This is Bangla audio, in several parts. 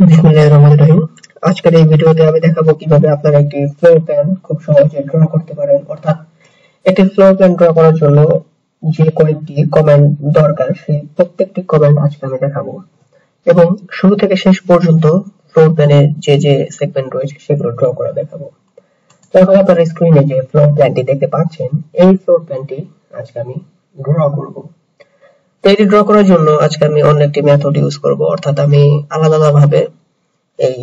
বিসমিল্লাহির রহমানির রহিম। আজকের এই ভিডিওতে আমি দেখাবো কিভাবে আপনারা একটি ফ্লোর প্ল্যান খুব সহজে ড্র করতে পারেন। অর্থাৎ একটি ফ্লোর প্ল্যান ড্র করার জন্য যে কয়েকটি কমান্ড দরকার সেই প্রত্যেকটি কমান্ড আজকে আমি দেখাবো এবং শুরু থেকে শেষ পর্যন্ত ফ্লোর প্ল্যানের যে সেগমেন্ট রয়েছে সেগুলো ড্র করে দেখাবো। তো এখন আপনারা স্ক্রিনে যে ফ্লোর প্ল্যানটি দেখতে পাচ্ছেন, এই ফ্লোর প্ল্যানটি আজকে আমি ড্র করব। তো এটি ড্র করার জন্য আজকে আমি অন্য একটি মেথড ইউজ করব, অর্থাৎ আমি আলাদা ভাবে এই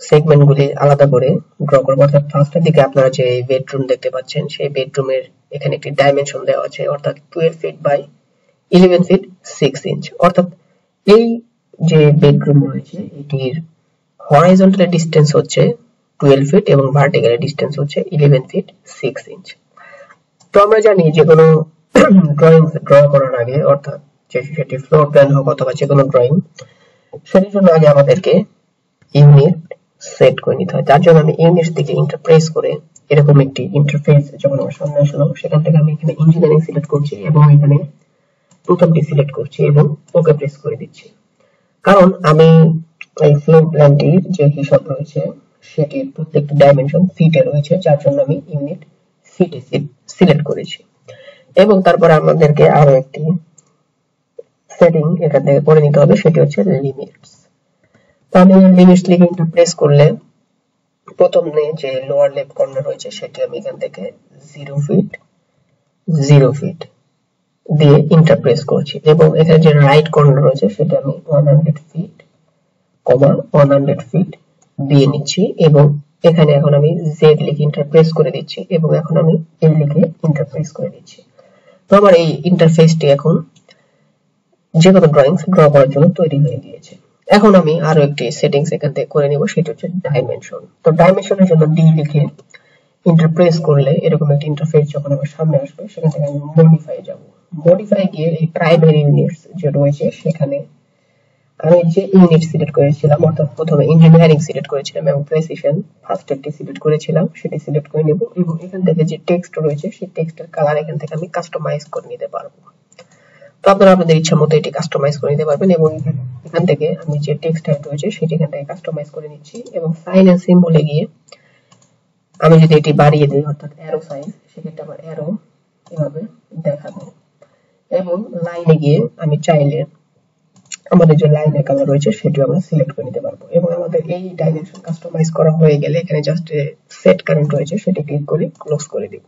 সেগমেন্টগুলি আলাদা করে ড্র করব। অর্থাৎ ফার্স্টের দিকে আপনারা যে বেডরুম দেখতে পাচ্ছেন, সেই বেডরুমের এখানে একটি ডাইমেনশন দেওয়া আছে, অর্থাৎ 12 ফিট বাই 11 ফিট 6 ইঞ্চ। অর্থাৎ এই যে বেডরুম রয়েছে এটির হরাইজন্টাল ডিসটেন্স হচ্ছে 12 ফিট এবং ভার্টিক্যাল ডিসটেন্স হচ্ছে 11 ফিট 6 ইঞ্চ। তো আমরা জানি যে কোনো ড্রয়িং ড্র করার আগে, অর্থাৎ সেটি ফ্লোর প্ল্যান হোক অথবা যে কোনো ড্রয়িং, সেটির জন্য আগে আমাদেরকে ইউনিট সেট করে নিতে হয়। তার জন্য আমি ইউনিট থেকে ইন্টারপ্রেস করে এরকম একটি ইন্টারফেস যখন আমার সামনে আসলো, সেখান থেকে আমি এখানে ইঞ্জিনিয়ারিং সিলেক্ট করছি এবং এখানে প্রথমটি সিলেক্ট করছি এবং ওকে প্রেস করে দিচ্ছি। কারণ আমি এই ফ্লোর প্ল্যানটির যে হিসাব রয়েছে সেটির প্রত্যেকটি ডাইমেনশন ফিটে রয়েছে, যার জন্য আমি ইউনিট ফিটে সিলেক্ট করেছি। এবং তারপর আমাদেরকে আরো একটি সেটিং এখান থেকে করে নিতে হবে, সেটি হচ্ছে লিমিটস। তো আমি লিমিটস লিখে প্রেস করলে প্রথমে যে লোয়ার লেফট কর্নার রয়েছে সেটি আমি এখান থেকে 0 ফিট 0 ফিট দিয়ে ইন্টারপ্রেস করছি এবং এখানে যে রাইট কর্নার রয়েছে সেটা আমি 100 ফিট 100 ফিট দিয়ে নিচ্ছি এবং এখানে এখন আমি জেড লিখে ইন্টারপ্রেস করে দিচ্ছি এবং এখন আমি এল লিখে ইন্টারপ্রেস করে দিচ্ছি। তো আমার এই ইন্টারফেসটি এখন যে কোনো ড্রয়িং ড্র করার জন্য তৈরি হয়ে গিয়েছে। এখন আমি আরো একটি সেটিংস এখান থেকে করে নিব, সেটা হচ্ছে ডাইমেনশন। তো ডাইমেনশনের জন্য ডি লিখে ইন্টারপ্রেস করলে এরকম একটা ইন্টারফেস যখন আমার সামনে আসবে, সেখান থেকে আমি মডিফাই যাব। মডিফাই গিয়ে এই প্রাইমারি ইউনিটস যে রয়েছে সেখানে আমি যে ইউনিট সিলেক্ট করেছিলাম, অর্থাৎ প্রথমে ইঞ্জিনিয়ারিং সিলেক্ট করেছিলাম এবং প্রেসিশন ফার্স্ট একটি সিলেক্ট করেছিলাম, সেটি সিলেক্ট করে নেব এবং এখান থেকে যে টেক্সট রয়েছে সেই টেক্সটের কালার এখান থেকে আমি কাস্টমাইজ করে নিতে পারবো। তো আপনারা আপনাদের ইচ্ছা মতো এটি কাস্টমাইজ করে নিতে পারবেন এবং এখান থেকে আমি যে টেক্সট টাইপ রয়েছে সেটি এখান থেকে কাস্টমাইজ করে নিচ্ছি এবং সাইন এন্ড সিম্বলে গিয়ে আমি যদি এটি বাড়িয়ে দিই, অর্থাৎ অ্যারো সাইজ, সেক্ষেত্রে আমার অ্যারো এভাবে দেখাবে এবং লাইনে গিয়ে আমি চাইলে আমাদের যে লাইনের কালার রয়েছে সেটি আমরা সিলেক্ট করে নিতে পারবো এবং আমাদের এই ডাইমেনশন কাস্টমাইজ করা হয়ে গেলে এখানে জাস্ট সেট কারেন্ট রয়েছে সেটি ক্লিক করে ক্লোজ করে দিব।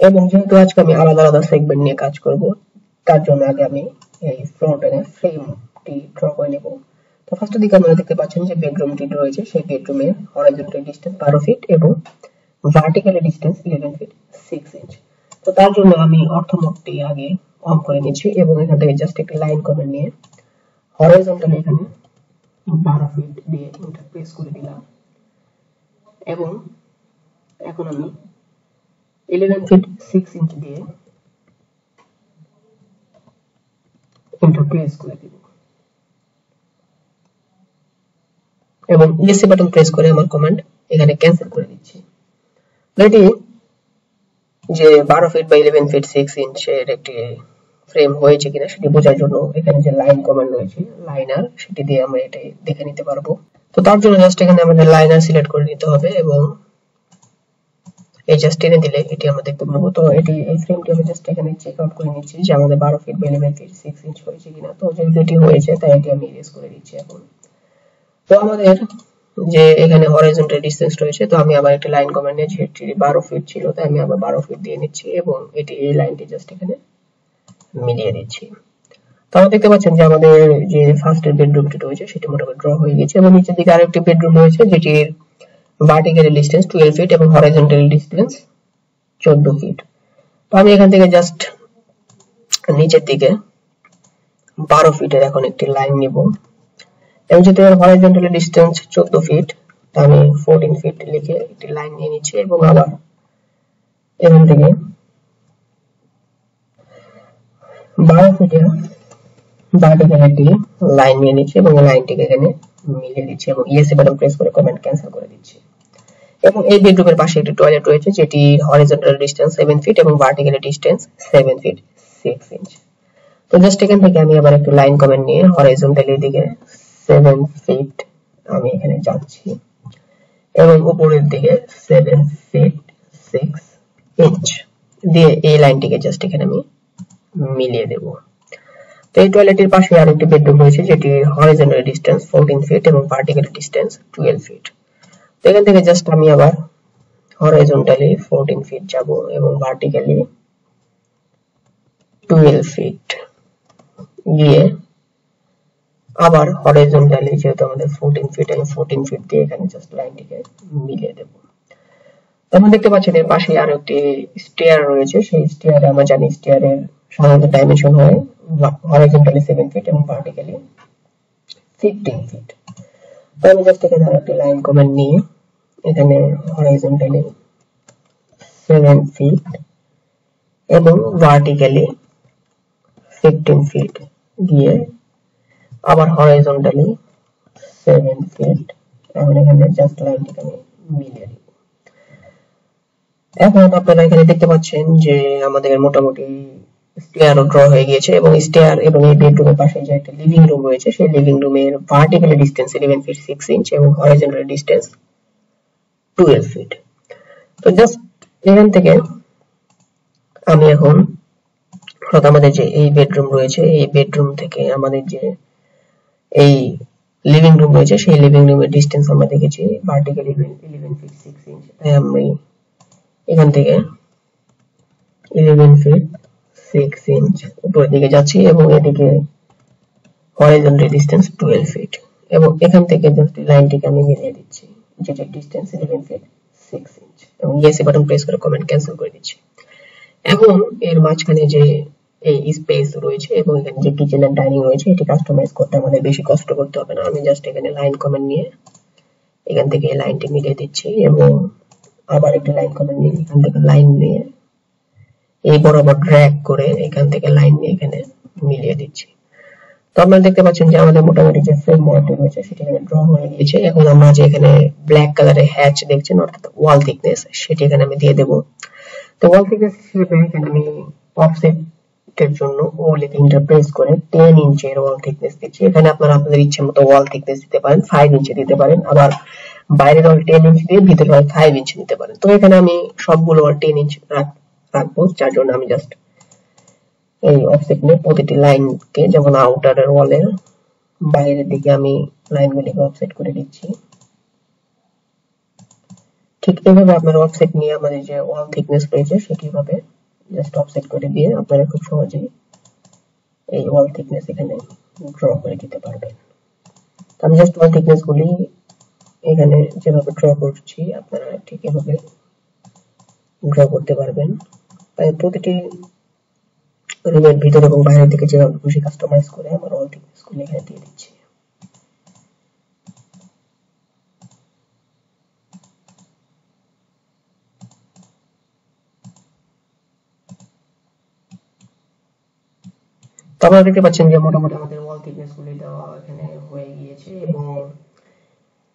এবং যেহেতু আজকে আমি আলাদা সেগমেন্ট নিয়ে কাজ করব, তার জন্য আগে আমি এই ফ্লোর প্ল্যানের ফ্রেমটি ড্র করে নেব। তো ফার্স্ট দিকে আপনারা দেখতে পাচ্ছেন যে বেডরুমটি রয়েছে, সেই বেডরুমের হরাইজন্টাল ডিসটেন্স 12 ফিট এবং ভার্টিক্যাল ডিসটেন্স 11 ফিট 6 ইঞ্চ। তো তার জন্য আমি অর্থমোডটি আগে অন করে নিচ্ছি এবং এখান থেকে জাস্ট একটি লাইন কমেন্ট নিয়ে হরাইজন্টাল এখানে 12 ফিট দিয়ে ইন্টারপ্রেস করে দিলাম এবং এখন আমি 11 ফিট 6 ইঞ্চ দিয়ে ইন্টারপ্রেস করে দিব এবং ইএসসি বাটন প্রেস করে আমার কমান্ড এখানে ক্যান্সেল করে দিচ্ছি। এটি যে 12 ফিট বাই 11 ফিট 6 ইঞ্চের একটি ফ্রেম হয়েছে কিনা সেটি বোঝার জন্য এখানে যে লাইন কমান্ড রয়েছে লাইনার, সেটি দিয়ে আমরা এটা দেখে নিতে পারবো। তো তার জন্য জাস্ট এখানে আমাদের লাইনার সিলেক্ট করে নিতে হবে এবং এই জাস্ট টেনে দিলে এটি আমরা দেখতে পাবো। তো এটি এই ফ্রেমটি আমি জাস্ট এখানে চেক আউট করে নিচ্ছি যে আমাদের 12 ফিট বাই 11 ফিট 6 ইঞ্চ হয়েছে কিনা। তো যেহেতু এটি হয়েছে তাই এটি আমি ইরেজ করে দিচ্ছি এখন। তো আমাদের যে এখানে হরাইজন্টাল ডিসটেন্স রয়েছে, তো আমি আবার একটা লাইন কমান্ড নিয়ে যেটি 12 ফিট ছিল তাই আমি আবার 12 ফিট দিয়ে নিচ্ছি এবং এটি এই লাইনটি জাস্ট এখানে মিলিয়ে দিচ্ছি। তো আমরা দেখতে পাচ্ছেন যে আমাদের যে ফার্স্ট বেডরুমটি রয়েছে সেটি মোটামুটি ড্র হয়ে গেছে এবং নিচের দিকে আরেকটি বেডরুম রয়েছে যেটির ভার্টিক্যাল ডিসটেন্স 12 ফিট এবং হরাইজন্টাল ডিসটেন্স 14 ফিট। তো আমি এখান থেকে জাস্ট নিচের দিকে 12 ফিটের এখন একটি লাইন নিব এবং যেহেতু হরাইজন্টাল ডিসটেন্স 14 ফিট, আমি 14 ফিট লিখে একটি লাইন নিয়ে নিচ্ছি এবং আবার এখান থেকে 12 ফিটের ভার্টিক্যাল একটি লাইন নিয়ে নিচ্ছি এবং লাইনটিকে এখানে মিলিয়ে দিচ্ছি এবং ইএসসি বাটন প্রেস করে কমেন্ট ক্যান্সেল করে দিচ্ছি। এবং এই বেডরুমের পাশে একটি টয়লেট রয়েছে যেটি হরাইজন্টাল ডিসটেন্স 7 ফিট এবং ভার্টিক্যাল ডিসটেন্স 7 ফিট 6 ইঞ্চ। তো জাস্ট এখান থেকে আমি আবার একটু লাইন কমেন্ট নিয়ে হরাইজন্টালি দিকে 7 ফিট আমি এখানে যাচ্ছি এবং উপরের দিকে 7 ফিট 6 ইঞ্চ দিয়ে এই লাইনটিকে জাস্ট এখানে আমি মিলিয়ে দেব। তো এই টয়লেটের পাশে আরেকটি বেডরুম রয়েছে যেটি হরিজন্টাল ডিসটেন্স 14 ফিট এবং ভার্টিক্যাল ডিসটেন্স 12 ফিট। তো এখান থেকে জাস্ট আমি আবার হরিজন্টালি 14 ফিট যাব এবং ভার্টিক্যালি 12 ফিট গিয়ে আবার হরিজন্টালি যেহেতু আমাদের 14 ফিট এবং 14 ফিট দিয়ে এখানে জাস্ট লাইনটিকে মিলিয়ে দেব। আমরা দেখতে পাচ্ছেন এর পাশে আরো একটি স্টেয়ার রয়েছে, সেই স্টেয়ারে আমরা জানি স্টেয়ারের সাধারণত ডাইমেনশন হয় হরিজন্টালি 7 ফিট এবং ভার্টিক্যালি 15 ফিট। তো আমি জাস্ট এখানে আরেকটি লাইন কমেন্ট নিয়ে এখানে হরিজন্টালি 7 ফিট এবং ভার্টিক্যালি 15 ফিট দিয়ে আবার হরিজন্টালি 7 ফিট এবং এখানে জাস্ট লাইনটিকে আমি মিলিয়ে দিব। এখন আপনারা এখানে দেখতে পাচ্ছেন যে আমাদের মোটামুটি স্টেয়ার ড্র হয়ে গিয়েছে এবং স্টেয়ার এবং এই বেডরুমের পাশে যে একটা লিভিং রুম রয়েছে সেই লিভিং রুমের ভার্টিক্যাল ডিসটেন্স 11 ফিট 6 ইঞ্চ এবং হরিজন্টাল ডিসটেন্স 12 ফিট। তো জাস্ট এখান থেকে আমি এখন আমাদের যে এই বেডরুম রয়েছে এই বেডরুম থেকে আমাদের যে এই লিভিং রুম রয়েছে সেই লিভিং রুমের ডিসটেন্স আমরা দেখেছি ভার্টিক্যাল 11 ফিট 6 ইঞ্চ। তাই আমি এখান থেকে 11 ফিট 6 ইঞ্চ উপরের দিকে যাচ্ছি এবং এদিকে হরিজন্টাল ডিসটেন্স 12 ফিট এবং এখান থেকে জাস্ট লাইনটিকে আমি মিলিয়ে দিচ্ছি যেটা ডিসটেন্স 11 ফিট 6 ইঞ্চ এবং ইয়েস বাটন প্রেস করে কমেন্ট ক্যান্সেল করে দিচ্ছি। এখন এর মাঝখানে যে এই স্পেস রয়েছে এবং এখানে যে কিচেন এন্ড ডাইনিং রয়েছে এটি কাস্টমাইজ করতে আমাদের বেশি কষ্ট করতে হবে না। আমি জাস্ট এখানে লাইন কমেন্ট নিয়ে এখান থেকে এই লাইনটি মিলিয়ে দিচ্ছি এবং আবার একটা লাইন কমেন্ট নিয়ে এখান থেকে লাইন নিয়ে এই বরাবর ড্র্যাগ করে এখান থেকে লাইন নিয়ে এখানে মিলিয়ে দিচ্ছি। তো আপনারা দেখতে পাচ্ছেন যে আমাদের মোটামুটি যে ফ্রেমওয়ার্কটি রয়েছে সেটি এখানে ড্র হয়ে গিয়েছে। এখন আমরা যে এখানে ব্ল্যাক কালারের হ্যাচ দেখছেন অর্থাৎ ওয়াল থিকনেস সেটি এখানে আমি দিয়ে দেব। তো ওয়াল থিকনেস হিসেবে এখানে আমি অফসেটের জন্য ও লিখে ইন্টারপ্রেস করে 10 ইঞ্চের ওয়াল থিকনেস দিচ্ছি। এখানে আপনারা আপনাদের ইচ্ছে মতো ওয়াল থিকনেস দিতে পারেন, 5 ইঞ্চি দিতে পারেন, আবার বাইরের ওয়াল 10 ইঞ্চি দিয়ে ভিতরের ওয়াল 5 ইঞ্চি দিতে পারেন। তো এখানে আমি সবগুলো ওয়াল 10 ইঞ্চি রাখবো, যার জন্য আমি জাস্ট এই অফসেট নিয়ে প্রতিটি লাইনকে যেমন আউটারের ওয়ালের বাইরের দিকে আমি লাইনগুলিকে অফসেট করে দিচ্ছি। ঠিক এইভাবে আপনারা অফসেট নিয়ে আমাদের যে ওয়াল থিকনেস রয়েছে সেটি ভাবে জাস্ট অফসেট করে দিয়ে আপনারা খুব সহজেই এই ওয়াল থিকনেস এখানে ড্র করে দিতে পারবেন। আমি জাস্ট ওয়াল থিকনেস গুলি এখানে যেভাবে ড্র করছি আপনারা ঠিক এভাবে ড্র করতে পারবেন। তাই প্রতিটি রুমের ভিতর এবং বাইরের দিকে যেভাবে খুশি কাস্টমাইজ করে আমার ওয়াল থিকনেস গুলি এখানে দিয়ে দিচ্ছি। তো আপনারা দেখতে পাচ্ছেন যে মোটামুটি আমাদের ওয়াল থিকনেস গুলি দেওয়া এখানে হয়ে গিয়েছে এবং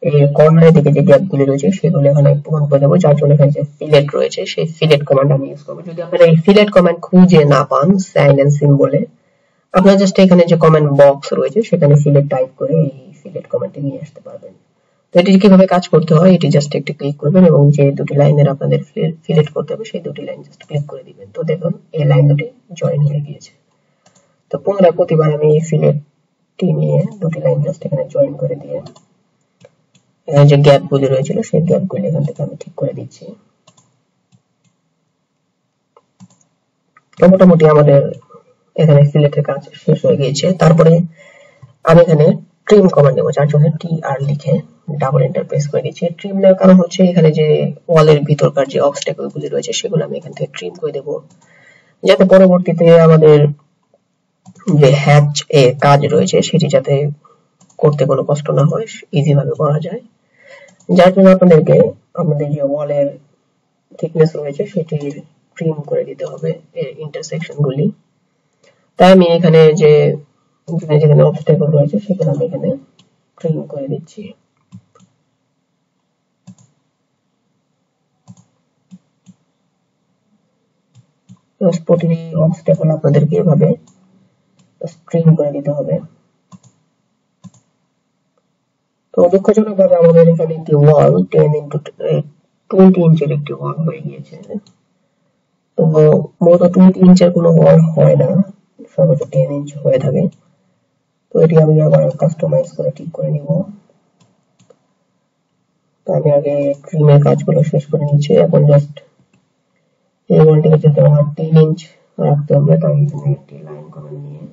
এই কর্নারের দিকে যে গ্যাপগুলি রয়েছে সেগুলো এখানে পূরণ করে দেবো, যার জন্য এখানে যে ফিলেট রয়েছে সেই ফিলেট কমান্ড আমি ইউজ করব। যদি আপনারা এই ফিলেট কমান্ড খুঁজে না পান সাইন এন্ড সিম্বলে, আপনারা জাস্ট এখানে যে কমেন্ট বক্স রয়েছে সেখানে ফিলেট টাইপ করে এই ফিলেট কমান্ডটি নিয়ে আসতে পারবেন। তো এটি কিভাবে কাজ করতে হয় এটি জাস্ট একটু ক্লিক করবেন এবং যে দুটি লাইনের আপনাদের ফিলেট করতে হবে সেই দুটি লাইন জাস্ট ক্লিক করে দিবেন। তো দেখুন এই লাইন দুটি জয়েন হয়ে গিয়েছে। তো পুনরায় প্রতিবার আমি এই ফিলেটটি নিয়ে দুটি লাইন জাস্ট এখানে জয়েন করে দিয়ে যে গ্যাপগুলি রয়েছিল সেই গ্যাপগুলি এখান থেকে আমি ঠিক করে দিচ্ছি। তো মোটামুটি আমাদের এখানে ফিলেটের কাজ শেষ হয়ে গিয়েছে। তারপরে আমি এখানে ট্রিম কমান্ড দেবো, যার জন্য TR লিখে ডাবল এন্টার প্রেস করে দিচ্ছি। ট্রিম নেওয়ার কারণ হচ্ছে এখানে যে ওয়ালের ভিতরকার যে অবস্ট্যাকল গুলি রয়েছে সেগুলো আমি এখান থেকে ট্রিম করে দেবো, যাতে পরবর্তীতে আমাদের যে হ্যাচ এ কাজ রয়েছে সেটি যাতে করতে কোনো কষ্ট না হয়, ইজি ভাবে করা যায়। যার জন্য আপনাদেরকে আমাদের যে ওয়ালের থিকনেস রয়েছে সেটি ট্রিম করে দিতে হবে এর ইন্টারসেকশন গুলি। তাই আমি এখানে যে যেখানে অবস্ট্যাকল রয়েছে সেখানে আমি এখানে ট্রিম করে দিচ্ছি। প্রতিটি অবস্ট্যাকল আপনাদেরকে এভাবে ট্রিম করে দিতে হবে। তো দুঃখজনকভাবে আমাদের এখানে একটি ওয়াল 10x20 ইঞ্চের একটি ওয়াল হয়ে গিয়েছে। তো মূলত 20 ইঞ্চের কোনো ওয়াল হয় না, সর্বোচ্চ 10 ইঞ্চ হয়ে থাকে। তো এটি আমি আবার কাস্টমাইজ করে ঠিক করে নিব। তো আমি আগে ট্রিমের কাজগুলো শেষ করে নিচ্ছি। এখন জাস্ট এই ওয়ালটিকে যেহেতু আমার 10 ইঞ্চ রাখতে হবে, তাই এখানে একটি লাইন কমেন্ট নিয়ে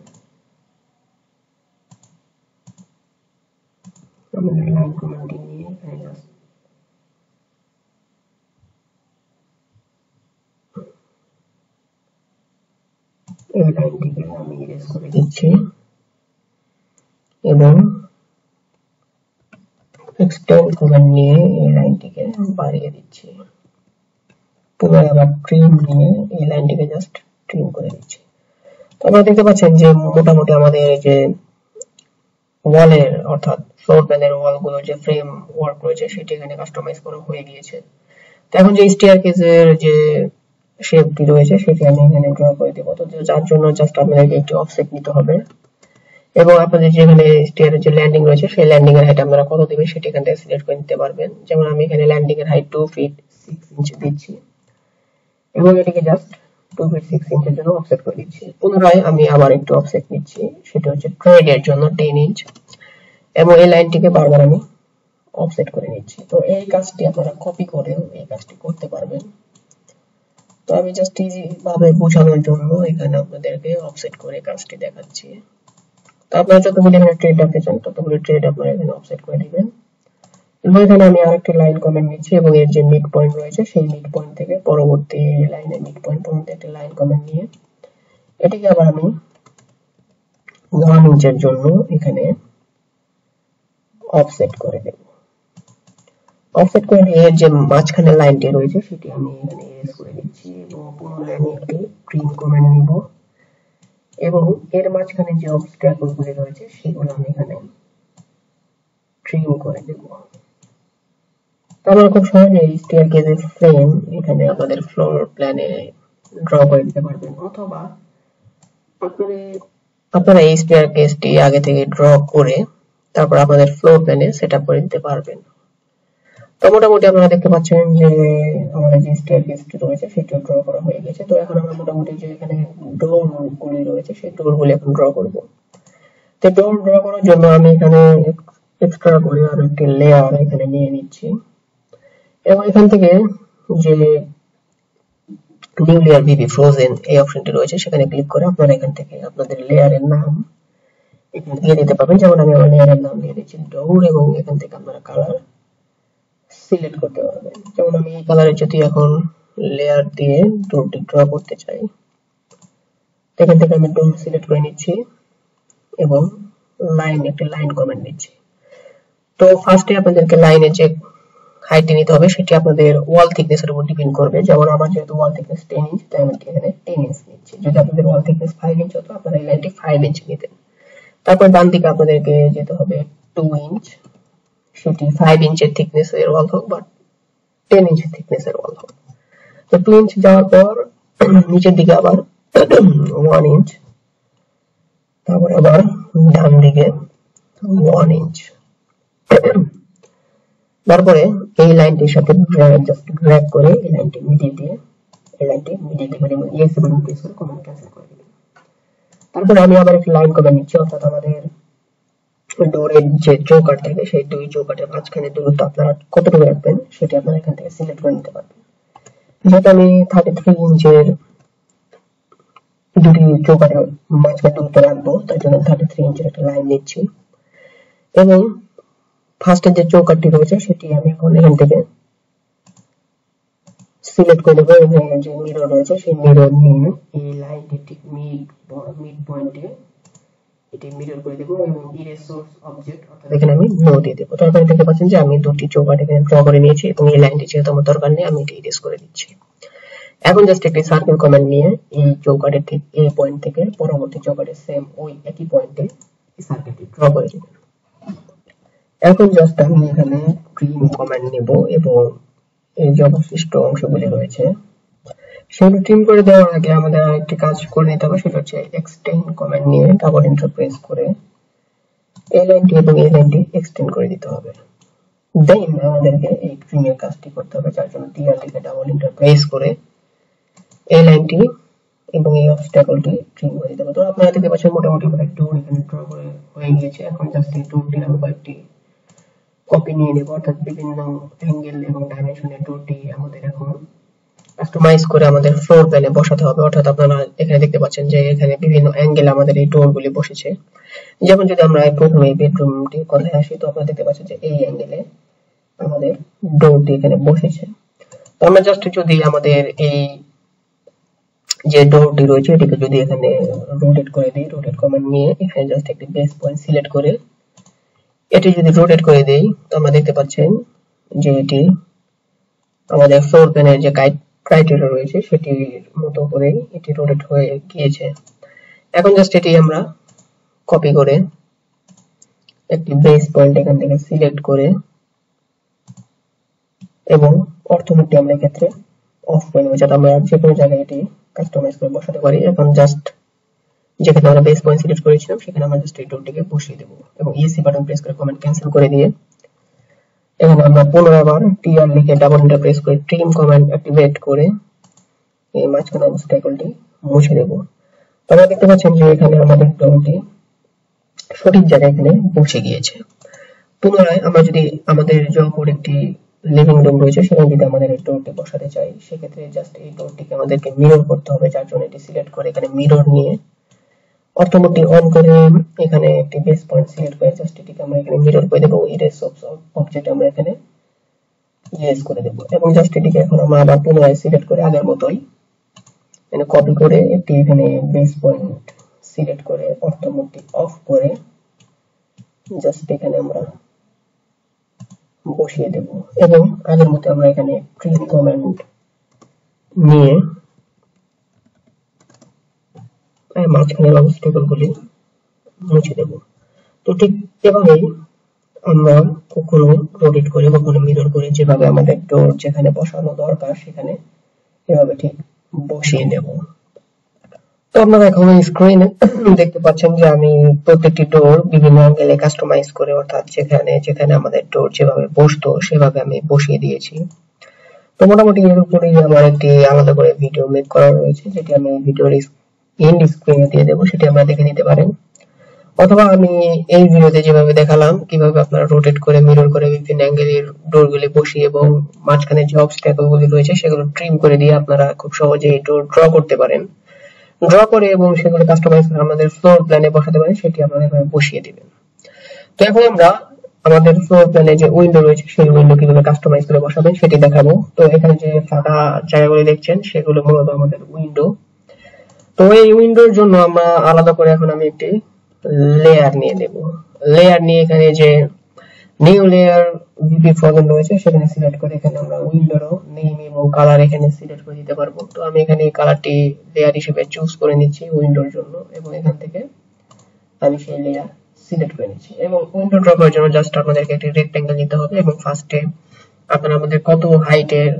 আমি লাইন কমেন্টটি নিয়ে এখানে জাস্ট এই লাইনটিকে আমি ইরেজ করে দিচ্ছি এবং এক্সটেন্ড কমেন্ট নিয়ে এই লাইনটিকে বাড়িয়ে দিচ্ছি। পুনরায় আবার ট্রিম নিয়ে এই লাইনটিকে জাস্ট ট্রিম করে দিচ্ছি। তো আপনারা দেখতে পাচ্ছেন যে মোটামুটি আমাদের এই যে ওয়ালের অর্থাৎ ফ্লোর প্ল্যানের ওয়ালগুলো যে ফ্রেম ওয়ার্ক রয়েছে সেটি এখানে কাস্টমাইজ করা হয়ে গিয়েছে। তো এখন যে স্টেয়ারকেসের যে শেপটি রয়েছে সেটি আমি এখানে ড্র করে দেব। তো যার জন্য জাস্ট আপনাদেরকে একটি অফসেট নিতে হবে এবং আপনাদের যেখানে স্টেয়ারের যে ল্যান্ডিং রয়েছে সেই ল্যান্ডিং এর হাইট আপনারা কত দিবেন সেটি এখান থেকে সিলেক্ট করে নিতে পারবেন। যেমন আমি এখানে ল্যান্ডিং এর হাইট 2 ফিট 6 ইঞ্চ দিচ্ছি এবং এটিকে জাস্ট 2 ফিট 6 ইঞ্চের জন্য অফসেট করে দিচ্ছি। পুনরায় আমি আবার একটু অফসেট নিচ্ছি, সেটা হচ্ছে ট্রেডের জন্য 10 ইঞ্চ এবং এই লাইনটিকে বারবার আমি অফসেট করে নিচ্ছি। তো এই কাজটি আপনারা কপি করেও এই কাজটি করতে পারবেন। তো আমি জাস্ট ইজি ভাবে বোঝানোর জন্য এখানে আপনাদেরকে অফসেট করে কাজটি দেখাচ্ছি। তো আপনারা যতগুলো এখানে ট্রেড রাখতে চান ততগুলো ট্রেড আপনারা এখানে অফসেট করে দিবেন। এবং এখানে আমি আরেকটি লাইন কমেন্ট নিচ্ছি এবং এর যে মিড পয়েন্ট রয়েছে সেই মিড পয়েন্ট থেকে পরবর্তী লাইনের মিড পয়েন্ট পর্যন্ত একটি লাইন কমেন্ট নিয়ে এটিকে আবার আমি 1 ইঞ্চের জন্য এখানে অফসেট করে দেব। অফসেট করে এর যে মাঝখানে লাইনটি রয়েছে সেটি আমি এখানে ইরেজ করে দিচ্ছি এবং পুনরায় আমি একটি ট্রিম কমেন্ট নিব এবং এর মাঝখানে যে অবস্ট্রাকলগুলি রয়েছে সেগুলো আমি এখানে ট্রিম করে দেব। তারপর খুব সহজে স্টেয়ারকেসের ফ্রেম এখানে আপনাদের ফ্লোর প্ল্যানে ড্র করে দিতে পারবেন, অথবা আপনারা এই স্টেয়ারকেসটি আগে থেকে ড্র করে তারপর আপনাদের ফ্লোর প্ল্যানে সেটআপ করে দিতে পারবেন। তো মোটামুটি আপনারা দেখতে পাচ্ছেন যে আমাদের যে স্টেয়ারকেসটি রয়েছে সেটা ড্র করা হয়ে গেছে। তো এখন আমরা মোটামুটি যে এখানে ডোরগুলি রয়েছে সেই ডোরগুলি এখন ড্র করব। তো ডোর ড্র করার জন্য আমি এখানে এক্সট্রা করে আরো একটি লেয়ার এখানে নিয়ে নিচ্ছি এবং এখান থেকে যে নিউ লেয়ার বিবি ফ্রোজেন এই অপশনটি রয়েছে সেখানে ক্লিক করে আপনারা এখান থেকে আপনাদের লেয়ারের নাম এখানে দিয়ে দিতে পারবেন। যেমন আমি আমার লেয়ারের নাম দিয়ে দিচ্ছি ডোর এবং এখান থেকে আপনারা কালার সিলেক্ট করতে পারবেন। যেমন আমি এই কালারের যদি এখন লেয়ার দিয়ে ডোরটি ড্র করতে চাই, এখান থেকে আমি ডোর সিলেক্ট করে নিচ্ছি এবং একটি লাইন কমেন্ট নিচ্ছি। তো ফার্স্টে আপনাদেরকে লাইনের যে হাইট নিতে হবে সেটি আপনাদের ওয়াল থিকনেসের উপর ডিপেন্ড করবে। যেমন আমার যেহেতু ওয়াল থিকনেস 10 ইঞ্চ তাই আমি এখানে 10 ইঞ্চ নিচ্ছি। যদি আপনাদের ওয়াল থিকনেস 5 ইঞ্চ হতো আপনারা এই লাইনটি 5 ইঞ্চ নিতেন। তারপর ডান দিকে আপনাদেরকে যেতে হবে 2 ইঞ্চ, সেটি 5 ইঞ্চের থিকনেসের ওয়াল হোক বা 10 ইঞ্চের থিকনেসের ওয়াল হোক। তো 2 ইঞ্চ যাওয়ার পর নিচের দিকে আবার 1 ইঞ্চ, তারপর আবার ডান দিকে 1 ইঞ্চ। তারপরে এই লাইনটির সাথে জাস্ট ড্র্যাগ করে এই লাইনটি মিডিল দিয়ে ইয়েস বাটন প্রেস করে কমান্ড ক্যান্সেল করে দিবেন। তারপরে আমি আবার একটা লাইন কমেন্ট নিচ্ছি, অর্থাৎ আমাদের ডোরের যে চৌকাঠ থাকে সেই দুই চৌকাঠের মাঝখানে দূরত্ব আপনারা কতটুকু রাখবেন সেটি আপনারা এখান থেকে সিলেক্ট করে নিতে পারবেন। যেহেতু আমি 33 ইঞ্চের দুটি চৌকাঠের মাঝখানে দূরত্ব রাখবো তার জন্য 33 ইঞ্চের একটা লাইন নিচ্ছি এবং ফার্স্টের যে চৌকাঠটি রয়েছে সেটি আমি এখন এখান থেকে সিলেক্ট করে দেবো এবং যে মিরর রয়েছে সেই মিরর নিয়ে এই লাইনটি ঠিক মিড পয়েন্টে এটি মিরর করে দেবো এবং ইরেজ সোর্স অবজেক্ট অর্থাৎ এখানে আমি নো দিয়ে দেবো। তারপরে দেখতে পাচ্ছেন যে আমি দুটি চৌকাঠ এখানে ড্র করে নিয়েছি এবং এই লাইনটি যেহেতু আমার দরকার নেই আমি এটি ইরেজ করে দিচ্ছি। এখন জাস্ট একটি সার্কেল কমেন্ট নিয়ে এই চৌকাঠের ঠিক এই পয়েন্ট থেকে পরবর্তী চৌকাঠের সেম ওই একই পয়েন্টে এই সার্কেলটি ড্র করে দেবেন। এখন জাস্ট আমি এখানে ট্রিম কমেন্ট নেব এবং এই যে অবশিষ্ট অংশগুলি রয়েছে সেগুলো ট্রিম করে দেওয়ার আগে আমাদের আরেকটি কাজ করে নিতে হবে, সেটা হচ্ছে এক্সটেন্ড কমেন্ট নিয়ে ডাবল এন্টার প্রেস করে এই লাইনটি এবং এই লাইনটি এক্সটেন্ড করে দিতে হবে। দেন আমাদেরকে এই ট্রিমের কাজটি করতে হবে, যার জন্য টিআর লিখে ডাবল এন্টার প্রেস করে এই লাইনটি এবং এই অবস্টাকলটি ট্রিম করে দিতে হবে। তো আপনারা দেখতে পাচ্ছেন মোটামুটি একটা টুল এখানে ড্র করে হয়ে গিয়েছে। এখন জাস্ট এই টুলটির আমি কয়েকটি কপি নিয়ে নেব, অর্থাৎ বিভিন্ন অ্যাঙ্গেল এবং ডাইমেনশনের টুলটি আমাদের এখন কাস্টমাইজ করে আমাদের ফ্লোর প্ল্যানে বসাতে হবে। অর্থাৎ আপনারা এখানে দেখতে পাচ্ছেন যে এখানে বিভিন্ন অ্যাঙ্গেল আমাদের এই টুলগুলি বসেছে। যেমন যদি আমরা প্রথমে বেডরুমটি কথায় আসি, তো আপনারা দেখতে পাচ্ছেন যে এই অ্যাঙ্গেলে আমাদের ডোরটি এখানে বসেছে। তো আমরা জাস্ট যদি আমাদের এই যে ডোরটি রয়েছে এটিকে যদি এখানে রোটেট করে দিই, রোটেট কমান্ড নিয়ে এখানে জাস্ট একটি বেস পয়েন্ট সিলেক্ট করে এটি যদি রোটেট করে দেই, তো আমরা দেখতে পাচ্ছেন যে এটি আমাদের ফ্লোর প্ল্যানের যে ক্রাইটেরিয়া রয়েছে সেটির মতো করে এটি রোটেট হয়ে গিয়েছে। এখন জাস্ট এটি আমরা কপি করে একটি বেস পয়েন্ট এখান থেকে সিলেক্ট করে এবং অর্থোমোডটি আমরা ক্ষেত্রে অফ করে নেব, যাতে আমরা যে কোনো জায়গায় এটি কাস্টমাইজ করে বসাতে পারি। এখন জাস্ট যেখানে আমরা বেস পয়েন্ট সিলেক্ট করেছিলাম সেখানে আমরা জাস্ট এই টুলটিকে বসিয়ে দেব এবং ইএসসি বাটন প্রেস করে কমান্ড ক্যান্সেল করে দিয়ে এখানে আমরা পুনরায় টিআর লিখে ডাবল এন্টার প্রেস করে ট্রিম কমান্ড অ্যাক্টিভেট করে এই মাঝখানে অবস্টাকলটি মুছে দেব। আপনারা দেখতে পাচ্ছেন যে এখানে আমাদের ডোরটি সঠিক জায়গায় এখানে বসে গিয়েছে। পুনরায় আমরা যদি আমাদের যখন একটি লিভিং রুম রয়েছে সেখানে যদি আমাদের এই ডোরটি বসাতে চাই, সেক্ষেত্রে জাস্ট এই ডোরটিকে আমাদেরকে মিরর করতে হবে, যার জন্য এটি সিলেক্ট করে এখানে মিরর নিয়ে অটোমেটি অন করে এখানে একটি বেস পয়েন্ট সিলেক্ট করে জাস্ট এটিকে আমরা এখানে মিরর করে দেব। ইরেজ অবজেক্ট আমরা এখানে ইরেজ করে দেব এবং জাস্ট এটিকে এখন আমরা আবার পুনরায় সিলেক্ট করে আগের মতোই এখানে কপি করে একটি এখানে বেস পয়েন্ট সিলেক্ট করে অটোমেটি অফ করে জাস্ট এখানে আমরা বসিয়ে দেব এবং আগের মতো আমরা এখানে ট্রিম কমান্ড নিয়ে মাঝখানের অবস্টাকলগুলি মুছে দেব। তো ঠিক এভাবেই আমরা কখনো রোটেট করে কখনো মিরর করে যেভাবে আমাদের ডোর যেখানে বসানো দরকার সেখানে এভাবে ঠিক বসিয়ে দেব। তো আপনারা এখন স্ক্রিনে দেখতে পাচ্ছেন যে আমি প্রত্যেকটি ডোর বিভিন্ন অ্যাঙ্গেলে কাস্টমাইজ করে, অর্থাৎ যেখানে যেখানে আমাদের ডোর যেভাবে বসতো সেভাবে আমি বসিয়ে দিয়েছি। তো মোটামুটি এর উপরেই আমার একটি আলাদা করে ভিডিও মেক করা রয়েছে, যেটি আমি ভিডিওর এন্ড স্ক্রিনে দিয়ে দেবো, সেটি আপনারা দেখে নিতে পারেন। অথবা আমি এই ভিডিওতে যেভাবে দেখালাম কিভাবে আপনারা রোটেট করে মিরর করে বিভিন্ন অ্যাঙ্গেলের ডোরগুলি বসিয়ে এবং মাঝখানে যে অবস্টাকলগুলি রয়েছে সেগুলো ট্রিম করে দিয়ে আপনারা খুব সহজে এই ডোর ড্র করতে পারেন। ড্র করে এবং সেগুলো কাস্টমাইজ করে আমাদের ফ্লোর প্ল্যানে বসাতে পারেন, সেটি আপনারা এভাবে বসিয়ে দিবেন। তো এখন আমরা আমাদের ফ্লোর প্ল্যানে যে উইন্ডো রয়েছে সেই উইন্ডো কিভাবে কাস্টমাইজ করে বসাবেন সেটি দেখাবো। তো এখানে যে ফাঁকা জায়গাগুলি দেখছেন সেগুলো মূলত আমাদের উইন্ডো। তো এই উইন্ডোর জন্য আমরা আলাদা করে এখন আমি একটি লেয়ার নিয়ে নেব। লেয়ার নিয়ে এখানে যে নিউ লেয়ার ভিপি ফরম্যাট রয়েছে সেখানে সিলেক্ট করে এখানে আমরা উইন্ডোর নেম এবং কালার এখানে সিলেক্ট করে দিতে পারবো। তো আমি এখানে এই কালারটি লেয়ার হিসেবে চুজ করে নিচ্ছি উইন্ডোর জন্য এবং এখান থেকে আমি সেই লেয়ার সিলেক্ট করে নিচ্ছি এবং উইন্ডো ড্র করার জন্য জাস্ট আপনাদেরকে একটি রেক্টেঙ্গেল নিতে হবে এবং ফার্স্টে আপনারা আমাদের কত হাইটের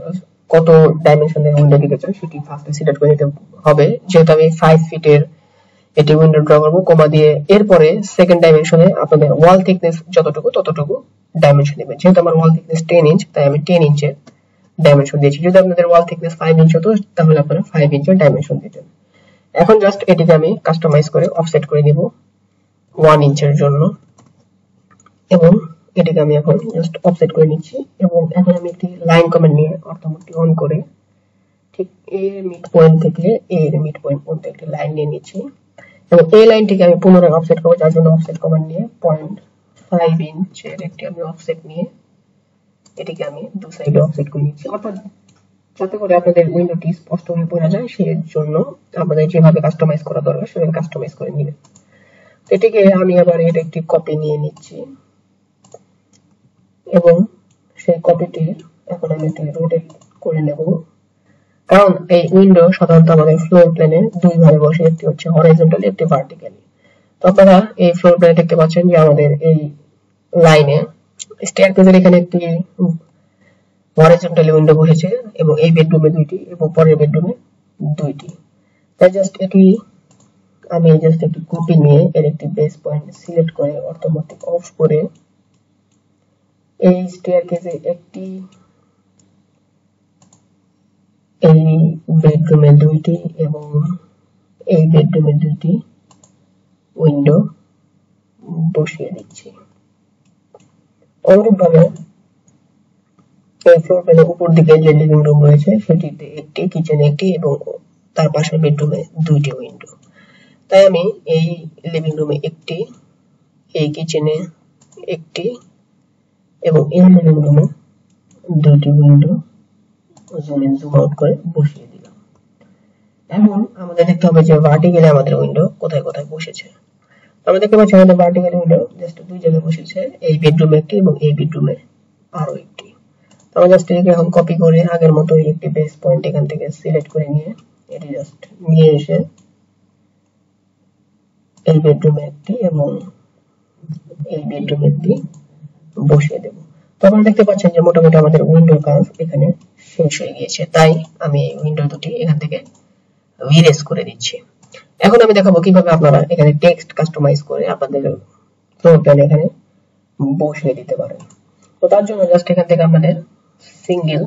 কত ডাইমেনশনের উইন্ডো দিতে চান সেটি ফার্স্টে সিলেক্ট করে নিতে হবে। যেহেতু আমি 5 ফিটের এটি উইন্ডো ড্র করব, কমা দিয়ে এরপরে সেকেন্ড ডাইমেনশনে আপনাদের ওয়াল থিকনেস যতটুকু ততটুকু ডাইমেনশন দিবেন। যেহেতু আমার ওয়াল থিকনেস 10 ইঞ্চ তাই আমি 10 ইঞ্চের ডাইমেনশন দিয়েছি। যদি আপনাদের ওয়াল থিকনেস 5 ইঞ্চ হতো তাহলে আপনারা 5 ইঞ্চের ডাইমেনশন দিতেন। এখন জাস্ট এটিকে আমি কাস্টমাইজ করে অফসেট করে নিব 1 ইঞ্চের জন্য এবং এটিকে আমি এখন জাস্ট অফসেট করে নিচ্ছি এবং এখন আমি একটি লাইন কমান্ড নিয়ে অটোমেটি অন করে ঠিক এর মিড পয়েন্ট থেকে এর মিড পয়েন্ট পর্যন্ত একটি লাইন নিয়ে নিচ্ছি এবং এই লাইনটিকে আমি পুনরায় অফসেট করব, যার জন্য অফসেট কমান্ড নিয়ে 0.5 ইঞ্চের একটি আমি অফসেট নিয়ে এটিকে আমি দু সাইডে অফসেট করে নিচ্ছি, অর্থাৎ যাতে করে আপনাদের উইন্ডোটি স্পষ্ট হয়ে বোঝা যায় সেই জন্য আমাদের যেভাবে কাস্টমাইজ করা দরকার সেভাবে কাস্টমাইজ করে নেবেন। এটিকে আমি আবার এর একটি কপি নিয়ে নিচ্ছি এবং সেই কপিটি এখন আমি একটি রোটেট করে নেব, কারণ এই উইন্ডো সাধারণত আমাদের ফ্লোর প্ল্যানে দুই ভাবে বসে, একটি হচ্ছে হরাইজন্টালি একটি ভার্টিক্যালি। তো আপনারা এই ফ্লোর প্ল্যানে দেখতে পাচ্ছেন যে আমাদের এই লাইনে স্টেয়ারকেসের এখানে একটি হরাইজন্টালি উইন্ডো বসেছে এবং এই বেডরুমে দুইটি এবং পরের বেডরুমে দুইটি। তাই জাস্ট এটি আমি জাস্ট একটু কপি নিয়ে এর একটি বেস পয়েন্ট সিলেক্ট করে অর্থোমেটিক অফ করে এই স্টেয়ারকেসে একটি, এই বেডরুমে দুইটি এবং এই বেডরুমে দুইটি উইন্ডো বসিয়ে দিচ্ছি। অনুরূপভাবে এই ফ্লোর প্ল্যানের উপর দিকে যে লিভিং রুম রয়েছে সেটিতে একটি, কিচেনে একটি এবং তার পাশের বেডরুমে দুইটি উইন্ডো। তাই আমি এই লিভিং রুমে একটি, এই কিচেনে একটি এবং এই লিভিং রুমে দুইটি window zoom in zoom out করে বসিয়ে দিলাম। এখন আমাদের দেখতে হবে যে ভার্টিক্যালি আমাদের উইন্ডো কোথায় কোথায় বসেছে। আমরা দেখতে পাচ্ছি আমাদের ভার্টিক্যালি উইন্ডো জাস্ট দুই জায়গায় বসেছে, এই বেডরুমে একটি এবং এই বেডরুমে আরো একটি। আমরা জাস্ট এটাকে এখন কপি করে আগের মতো একটি বেস পয়েন্ট এখান থেকে সিলেক্ট করে নিয়ে এটি জাস্ট নিয়ে এসে এই বেডরুমে একটি এবং এই বেডরুমে একটি বসিয়ে দেব। তো আপনারা দেখতে পাচ্ছেন যে মোটামুটি আমাদের উইন্ডোর কাজ এখানে শেষ হয়ে গিয়েছে। তাই আমি এই উইন্ডো দুটি এখান থেকে ইরেজ করে দিচ্ছি। এখন আমি দেখাবো কিভাবে আপনারা এখানে টেক্সট কাস্টমাইজ করে আপনাদের ফ্লোর প্ল্যান এখানে বসিয়ে দিতে পারেন। তো তার জন্য জাস্ট এখান থেকে আপনাদের সিঙ্গেল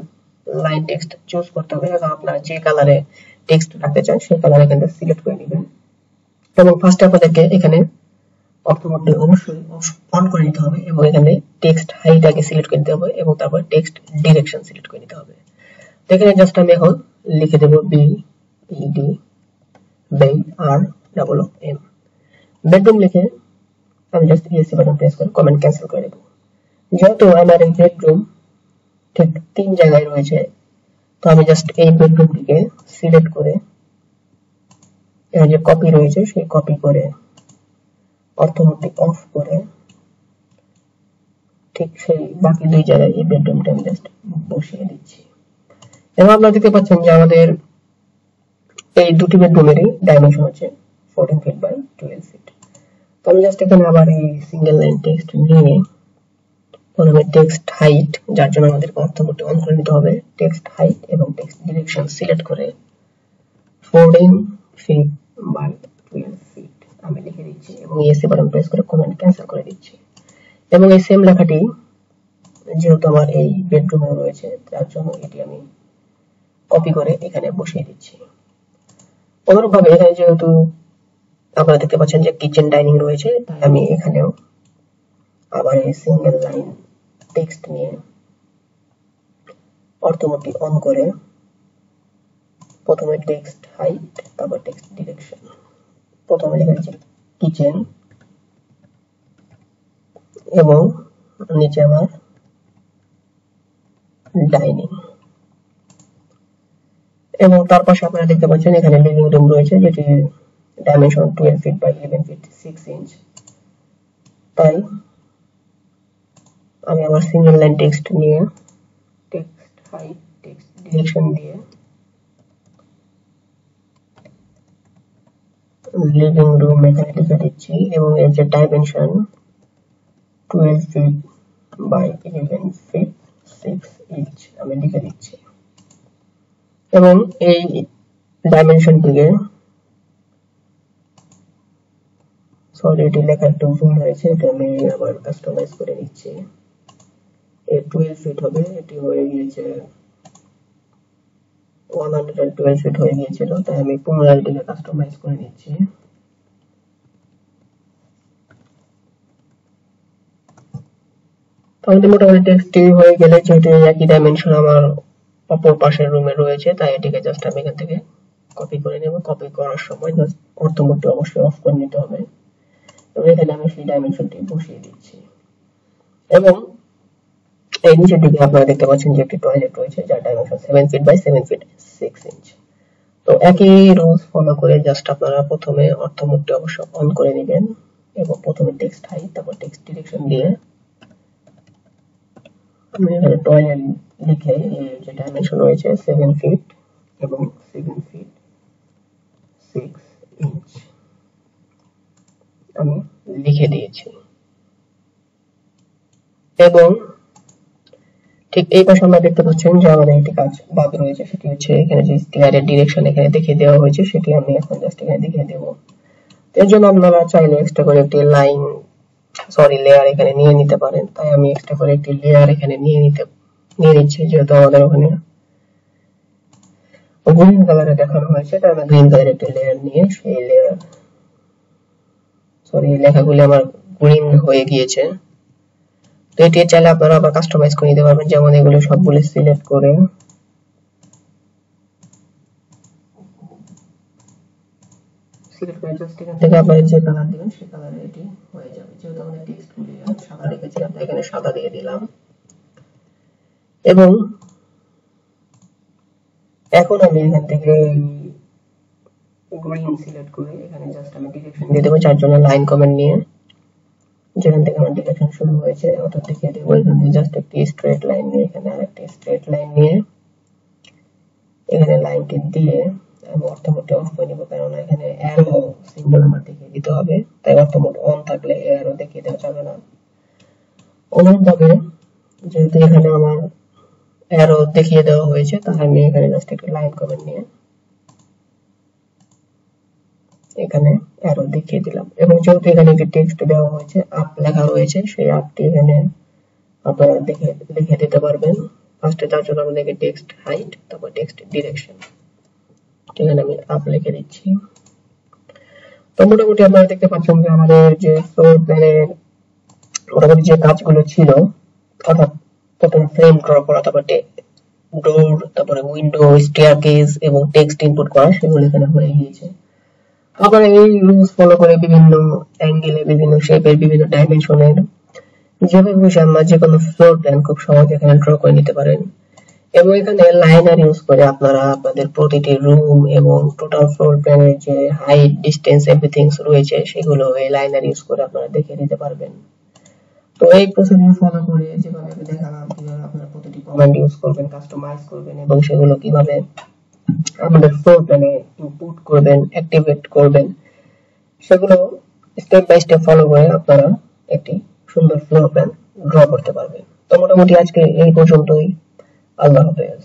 লাইন টেক্সট চুজ করতে হবে এবং আপনারা যে কালারে টেক্সট রাখতে চান সেই কালার এখান থেকে সিলেক্ট করে নেবেন এবং ফার্স্টে আপনাদেরকে এখানে অটোমেটিক অবশ্যই অন করে নিতে হবে এবং এখানে টেক্সট হাইট আগে সিলেক্ট করে নিতে হবে এবং তারপর টেক্সট ডিরেকশন সিলেক্ট করে নিতে হবে। তো এখানে জাস্ট আমি এখন লিখে দেব বি ই ডি বেড আর ডাবল এম বেডরুম লিখে আমি জাস্ট ইএসসি বাটন প্রেস করে কমেন্ট ক্যান্সেল করে দেব। যেহেতু আমার এই বেডরুম ঠিক তিন জায়গায় রয়েছে তো আমি জাস্ট এই বেডরুমটিকে সিলেক্ট করে এর যে কপি রয়েছে সেই কপি করে অর্থোমেটিক অফ করে ঠিক সেই বাকি দুই জায়গায় এই বেডরুমটা আমি জাস্ট বসিয়ে দিচ্ছি। এবং আপনারা দেখতে পাচ্ছেন যে আমাদের এই দুটি বেডরুমেরই ডাইমেনশন হচ্ছে 14 ফিট বাই 12 ফিট। তো আমি জাস্ট এখানে আবার এই সিঙ্গেল লাইন টেক্সট নিয়ে প্রথমে টেক্সট হাইট, যার জন্য আমাদেরকে অর্থোমেটিক অন করে নিতে হবে, টেক্সট হাইট এবং টেক্সট ডিরেকশন সিলেক্ট করে 14 ফিট বাই 12 ফিট আমি লিখে দিচ্ছি এবং ইএসসি বাটন প্রেস করে কমেন্ট ক্যান্সেল করে দিচ্ছি। এবং এই সেম লেখাটি যেহেতু আমার এই বেডরুমে রয়েছে তার জন্য এটি আমি কপি করে এখানে বসিয়ে দিচ্ছি। অনুরূপভাবে এখানে যেহেতু আপনারা দেখতে পাচ্ছেন যে কিচেন ডাইনিং রয়েছে তাই আমি এখানেও আবার এই সিঙ্গেল লাইন টেক্সট নিয়ে অর্থোমেটিক অন করে প্রথমে টেক্সট হাইট তারপর টেক্সট ডিরেকশন প্রথমে লিখেছি কিচেন এবং নিচে আমার ডাইনিং এবং তার পাশে আপনারা দেখতে পাচ্ছেন এখানে লিভিং রুম রয়েছে যেটি dimension 12 feet by 11 feet 6 inch. তাই আমি আমার সিঙ্গেল লাইন টেক্সট নিয়ে টেক্সট হাইট টেক্সট ডিরেকশন দিয়ে লিভিং রুম এখানে লিখে দিচ্ছি এবং এর যে dimension 12 feet by 11 feet 6 inch আমি লিখে দিচ্ছি এবং এই ডাইমেনশনটিকে সরি এটি লেখা একটু ভুল হয়েছে, এটা আমি আবার কাস্টমাইজ করে নিচ্ছি। এই 12 ফিট হবে, এটি হয়ে গিয়েছে 112 ফিট হয়ে গিয়েছিল, তাই আমি পুনরায় এটিকে কাস্টমাইজ করে নিচ্ছি। তাহলে মোটামুটি টেক্সটটি হয়ে গেলে যেহেতু একই ডাইমেনশন আমার অপর পাশের রুমে রয়েছে তাই এটিকে জাস্ট আমি এখান থেকে কপি করে নেব। কপি করার সময় জাস্ট অর্থোমেটিক অবশ্যই অফ করে নিতে হবে এবং এখানে আমি সেই ডাইমেনশনটি বসিয়ে দিচ্ছি। এবং এই নিচের দিকে আপনারা দেখতে পাচ্ছেন যে একটি টয়লেট রয়েছে যার dimension 7 feet by 7 feet 6 inch. তো একই রুলস ফলো করে জাস্ট আপনারা প্রথমে অর্থোমেটিক অবশ্য অন করে নেবেন এবং প্রথমে টেক্সট হাইট তারপর টেক্সট ডিরেকশন দিয়ে আমি এখানে টয়লেট লিখে যে ডাইমেনশন রয়েছে 7 ফিট এবং 7 ফিট 6 ইঞ্চ আমি লিখে দিয়েছি। এবং ঠিক এই পাশে আমরা দেখতে পাচ্ছেন যে আমাদের একটি কাজ বাকি রয়েছে, সেটি হচ্ছে এখানে যে স্টেয়ারের ডিরেকশন এখানে দেখিয়ে দেওয়া হয়েছে সেটি আমি এখন জাস্ট এখানে দেখিয়ে দেব। এর জন্য আপনারা চাইলে এক্সট্রা করে একটি লেয়ার এখানে নিয়ে নিতে পারেন। তাই আমি এক্সট্রা করে একটি লেয়ার এখানে নিয়ে নিচ্ছি, যেহেতু আমাদের ওখানে গ্রিন কালারে দেখানো হয়েছে, তাই আমি গ্রিন কালারের একটি লেয়ার নিয়ে সেই লেখাগুলি আমার গ্রিন হয়ে গিয়েছে। তো এটি চাইলে আপনারা আবার কাস্টমাইজ করে নিতে পারবেন, যেমন এগুলো সবগুলো সিলেক্ট করে জাস্ট এখান থেকে আপনারা যে কালার দিবেন সেই কালারে এটি হয়ে যাবে। যেহেতু আমরা টেক্সটগুলি সাদা রেখেছিলাম, তাই এখানে সাদা দিয়ে দিলাম। এবং এখন আমি এখান থেকে গ্রিন সিলেক্ট করে এখানে জাস্ট আমি ডিরেকশন দিয়ে দেবো, যার জন্য লাইন কমেন্ট নিয়ে যেখান থেকে আমার ডিরেকশন শুরু হয়েছে অর্থাৎ দেখিয়ে দেবো। এখানে জাস্ট একটি স্ট্রেট লাইন নিয়ে এখানে আরেকটি স্ট্রেট লাইন নিয়ে এখানে লাইনটি দিয়ে আমি অর্থমোড অফ করে নেবো, কারণ এখানে অ্যারো সিম্বল আমার দেখিয়ে দিতে হবে। তাই অর্থমোড অন থাকলে অ্যারো দেখিয়ে দেওয়া যাবে না। অনুরূপভাবে যেহেতু এখানে আমার অ্যারো দেখিয়ে দেওয়া হয়েছে, তাহলে আমি এখানে জাস্ট একটা লাইন কমেন্ট নিয়ে এখানে অ্যারো দেখিয়ে দিলাম। এবং যেহেতু এখানে একটি টেক্সট দেওয়া হয়েছে, আপ লেখা রয়েছে, সেই আপটি এখানে আপনারা লিখে দিতে পারবেন। ফার্স্টে তার জন্য আমি লিখে টেক্সট হাইট, তারপর টেক্সট ডিরেকশন, এখানে আমি আপ লিখে দিচ্ছি। তো মোটামুটি আপনারা দেখতে পাচ্ছেন যে আমাদের যে ফ্লোর প্ল্যানের মোটামুটি যে কাজগুলো ছিল, অর্থাৎ প্রথম ফ্রেম ড্র করা, তারপর ডোর, তারপরে উইন্ডো, স্টেয়ারকেস এবং টেক্সট ইনপুট করা, সেগুলো এখানে হয়ে গিয়েছে। আপনারা এই রুলস ফলো করে বিভিন্ন অ্যাঙ্গেলে, বিভিন্ন শেপের, বিভিন্ন ডাইমেনশনের যেভাবে খুশি আমরা যে কোনো ফ্লোর প্ল্যান খুব সহজে এখানে ড্র করে নিতে পারেন। এবং এখানে লাইনার ইউজ করে আপনারা আপনাদের প্রতিটি রুম এবং টোটাল ফ্লোর প্ল্যানের যে হাইট, ডিসটেন্স, এভরিথিং রয়েছে সেগুলো এই লাইনার ইউজ করে আপনারা দেখিয়ে দিতে পারবেন। তো এই প্রসিডিউর ফলো করে যেভাবে আমি দেখালাম কিভাবে আপনারা প্রতিটি কমান্ড ইউজ করবেন, কাস্টমাইজ করবেন এবং সেগুলো কিভাবে আমাদের ফ্লোর প্ল্যানে ইনপুট করবেন, অ্যাক্টিভেট করবেন, সেগুলো স্টেপ বাই স্টেপ ফলো করে আপনারা একটি সুন্দর ফ্লোর প্ল্যান ড্র করতে পারবেন। তো মোটামুটি আজকে এই পর্যন্তই। আল্লাহ হাফেজ।